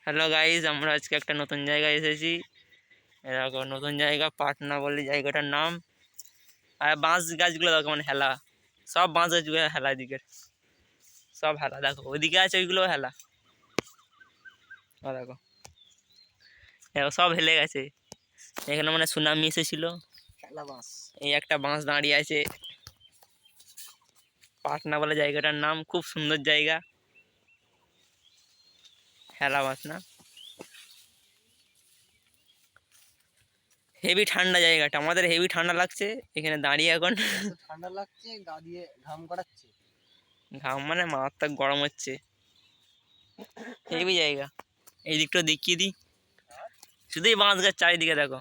Hello guys, আমরা আজকে একটা নতুন জায়গায় এসেছি। এরকম নতুন জায়গা পাটনা বলে জায়গাটার নাম। আর বাঁশ গাছগুলো দেখো, মানে হেলা, সব বাঁশ গাছগুলো হেলা, এদিকের সব হেলা। দেখো ওইদিকে আছে, ওইগুলো হেলা। দেখো দেখো সব হেলে গেছে। এখানে মানে সুনামি এসেছিল। খেলা বাঁশ। এই একটা বাঁশ দাঁড়িয়ে আছে। পাটনা বলে জায়গাটার নাম, খুব সুন্দর জায়গা। হেলা বাঁশ না, হেভি ঠান্ডা জায়গাটা, আমাদের হেভি ঠান্ডা লাগছে এখানে দাঁড়িয়ে এখন। ঠান্ডা লাগছে, গা দিয়ে ঘাম করাচ্ছে। ঘাম মানে মারাত্মক গরম হচ্ছে। হেভি জায়গা। এই দিকটা দেখিয়ে দিই, শুধুই বাঁশ গাছ চারিদিকে। দেখো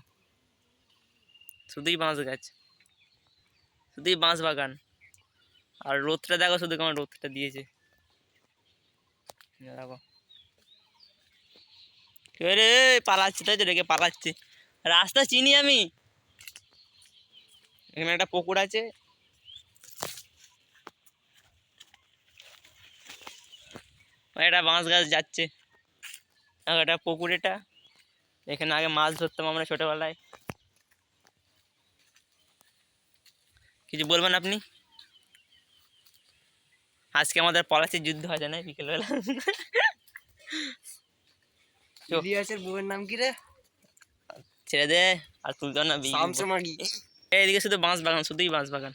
শুধুই বাঁশ গাছ, শুধুই বাঁশ বাগান। আর রোদটা দেখো শুধু কেমন রোদটা দিয়েছে। দেখো রে, পালাচ্ছে, তাই তো রেখে পালাচ্ছে। রাস্তা চিনি আমি। এখানে একটা পুকুর আছে, একটা বাঁশ গাছ যাচ্ছে। একটা পুকুর এটা, এখানে আগে মাছ ধরতাম আমরা ছোটবেলায়। কিছু বলবেন আপনি? আজকে আমাদের পলাশির যুদ্ধ আছে না বিকেলবেলা? ইলিয়াসের বউয়ের নাম কি রে? ছেড়ে দে, আর তুলতো না। শামসুমাগি। এইদিকে শুধু বাঁশ বাগান, শুধুই বাঁশ বাগান।